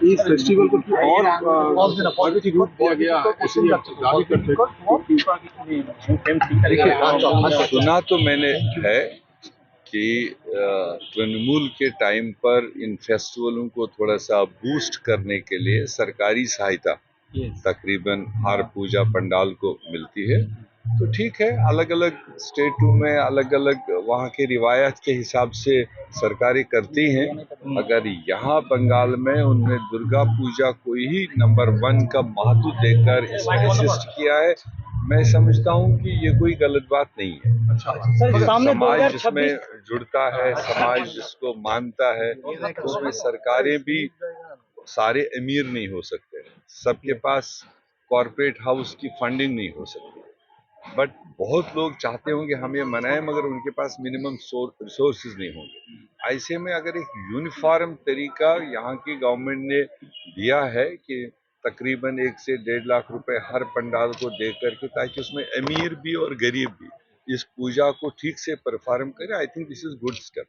इस फेस्टिवल को और पॉजिटिव रूप दिया गया इसलिए दावी करते देखिए, सुना तो मैंने है कि तृणमूल के टाइम पर इन फेस्टिवलों को थोड़ा सा बूस्ट करने के लिए सरकारी सहायता तकरीबन हर पूजा पंडाल को मिलती है। तो ठीक है, अलग अलग स्टेटों में अलग अलग वहाँ के रिवायत के हिसाब से सरकारें करती हैं। अगर यहाँ बंगाल में उन्होंने दुर्गा पूजा को ही नंबर 1 का महत्व देकर इसमें असिस्ट किया है, मैं समझता हूँ कि ये कोई गलत बात नहीं है। समाज जिसमें जुड़ता है, समाज जिसको मानता है, उसमें सरकारें भी सारे अमीर नहीं हो सकते, सबके पास कॉर्पोरेट हाउस की फंडिंग नहीं हो सकती। बट बहुत लोग चाहते होंगे हम ये मनाएं, मगर उनके पास मिनिमम रिसोर्सेज नहीं होंगे। ऐसे में अगर एक यूनिफॉर्म तरीका यहाँ की गवर्नमेंट ने दिया है कि तकरीबन 1 से 1.5 लाख रुपए हर पंडाल को दे करके, ताकि उसमें अमीर भी और गरीब भी इस पूजा को ठीक से परफॉर्म करे, I think this is good step.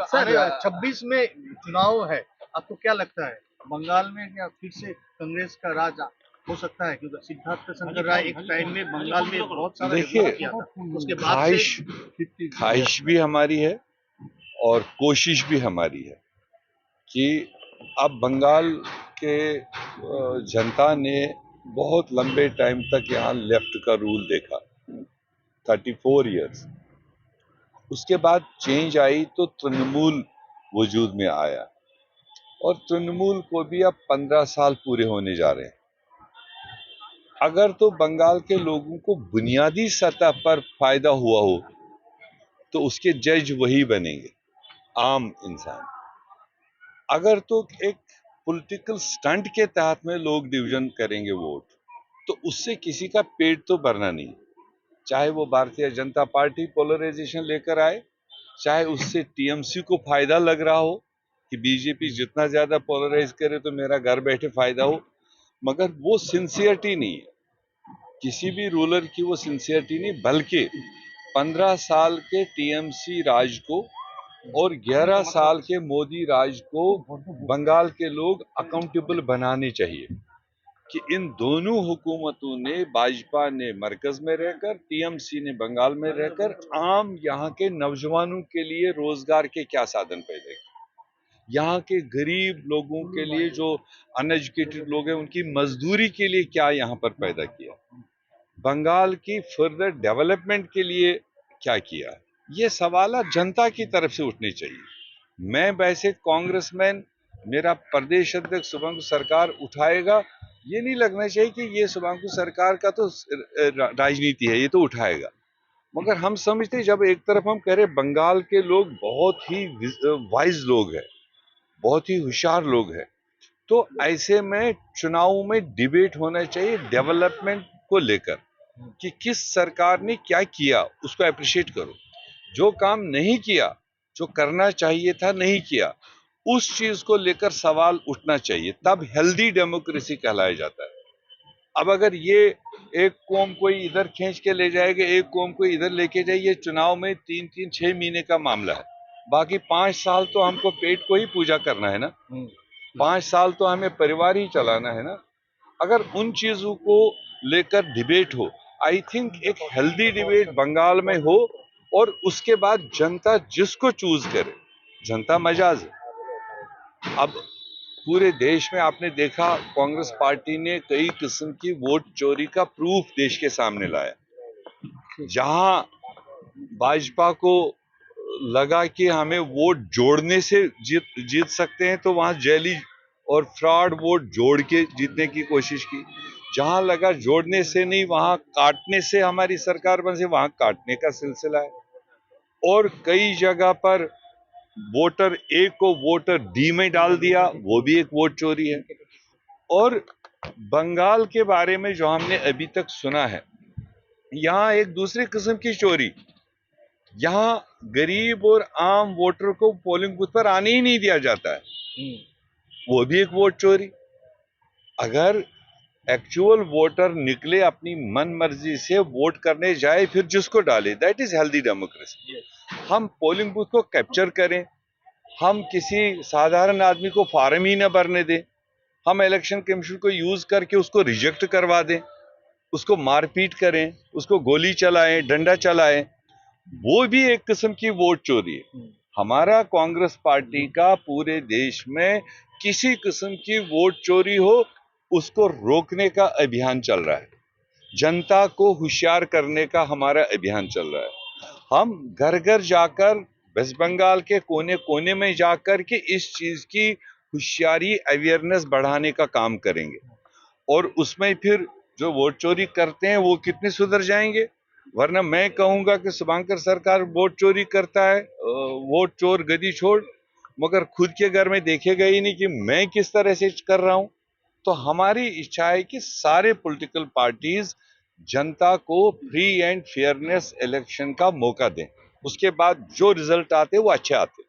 Sir 26 में चुनाव है, आपको क्या लगता है बंगाल में क्या फिर से कांग्रेस का राज हो सकता है? क्योंकि सिद्धार्थ शंकर राय एक टाइम में बंगाल में बहुत सारा देखिए, किया था, उसके बाद ख्वाहिश भी हमारी है और कोशिश भी हमारी है कि अब बंगाल के जनता ने बहुत लंबे टाइम तक यहाँ लेफ्ट का रूल देखा, 34 इयर्स। उसके बाद चेंज आई तो तृणमूल वजूद में आया और तृणमूल को भी अब 15 साल पूरे होने जा रहे हैं। अगर तो बंगाल के लोगों को बुनियादी सतह पर फायदा हुआ हो तो उसके जज वही बनेंगे, आम इंसान। अगर तो एक पॉलिटिकल स्टंट के तहत में लोग डिवीजन करेंगे वोट, तो उससे किसी का पेट तो भरना नहीं। चाहे वो भारतीय जनता पार्टी पोलराइजेशन लेकर आए, चाहे उससे टीएमसी को फायदा लग रहा हो कि बीजेपी जितना ज्यादा पोलराइज करे तो मेरा घर बैठे फायदा हो, मगर वो सिंसियरिटी नहीं है किसी भी रूलर की, वो सिंसियरिटी नहीं। बल्कि 15 साल के टीएमसी राज को और 11 साल के मोदी राज को बंगाल के लोग अकाउंटेबल बनाने चाहिए कि इन दोनों हुकूमतों ने, भाजपा ने मरकज में रहकर, टीएमसी ने बंगाल में रहकर आम यहाँ के नौजवानों के लिए रोजगार के क्या साधन पैदा किए, यहाँ के गरीब लोगों के लिए जो अनएजुकेटेड लोग हैं उनकी मजदूरी के लिए क्या यहाँ पर पैदा किया, बंगाल की फर्दर डेवलपमेंट के लिए क्या किया। ये सवाल जनता की तरफ से उठने चाहिए। मैं वैसे कांग्रेसमैन, मेरा प्रदेश अध्यक्ष शुभांशु सरकार उठाएगा, ये नहीं लगना चाहिए कि ये शुभांशु सरकार का तो राजनीति है, ये तो उठाएगा। मगर हम समझते जब एक तरफ हम कह रहे बंगाल के लोग बहुत ही वाइज लोग हैं, बहुत ही होशियार लोग हैं, तो ऐसे में चुनाव में डिबेट होना चाहिए डेवलपमेंट को लेकर कि किस सरकार ने क्या किया, उसको अप्रिशिएट करो। जो काम नहीं किया, जो करना चाहिए था नहीं किया, उस चीज को लेकर सवाल उठना चाहिए, तब हेल्दी डेमोक्रेसी कहलाया जाता है। अब अगर ये एक कौम कोई इधर खींच के ले जाएगा, एक कौम को इधर लेके जाइए, चुनाव में 3-6 महीने का मामला है, बाकी 5 साल तो हमको पेट को ही पूजा करना है ना, 5 साल तो हमें परिवार ही चलाना है ना। अगर उन चीजों को लेकर डिबेट हो, आई थिंक एक हेल्दी डिबेट बंगाल में हो, और उसके बाद जनता जिसको चूज करे, जनता मजाज है। अब पूरे देश में आपने देखा कांग्रेस पार्टी ने कई किस्म की वोट चोरी का प्रूफ देश के सामने लाया। जहां भाजपा को लगा कि हमें वोट जोड़ने से जीत सकते हैं, तो वहां जैली और फ्रॉड वोट जोड़ के जीतने की कोशिश की। जहां लगा जोड़ने से नहीं, वहां काटने से हमारी सरकार बन से, वहां काटने का सिलसिला है। और कई जगह पर वोटर ए को वोटर डी में डाल दिया, वो भी एक वोट चोरी है। और बंगाल के बारे में जो हमने अभी तक सुना है, यहाँ एक दूसरी किस्म की चोरी, यहाँ गरीब और आम वोटर को पोलिंग बूथ पर आने ही नहीं दिया जाता है, वो भी एक वोट चोरी। अगर एक्चुअल वोटर निकले अपनी मन मर्जी से वोट करने जाए, फिर जिसको डाले, दैट इज हेल्दी डेमोक्रेसी। हम पोलिंग बूथ को कैप्चर करें, हम किसी साधारण आदमी को फॉर्म ही न भरने दें, हम इलेक्शन कमीशन को यूज करके उसको रिजेक्ट करवा दें, उसको मारपीट करें, उसको गोली चलाएं, डंडा चलाएं, वो भी एक किस्म की वोट चोरी है। हमारा कांग्रेस पार्टी का पूरे देश में किसी किस्म की वोट चोरी हो उसको रोकने का अभियान चल रहा है। जनता को होशियार करने का हमारा अभियान चल रहा है। हम घर घर जाकर, वेस्ट बंगाल के कोने कोने में जाकर के इस चीज की होशियारी, अवेयरनेस बढ़ाने का काम करेंगे, और उसमें फिर जो वोट चोरी करते हैं वो कितने सुधर जाएंगे। वरना मैं कहूंगा कि शुभंकर सरकार वोट चोरी करता है, वोट चोर गदी छोड़, मगर खुद के घर में देखेगा ही नहीं कि मैं किस तरह से कर रहा हूं। तो हमारी इच्छा है कि सारे पॉलिटिकल पार्टीज जनता को फ्री एंड फेयरनेस इलेक्शन का मौका दें, उसके बाद जो रिजल्ट आते वो अच्छे आते।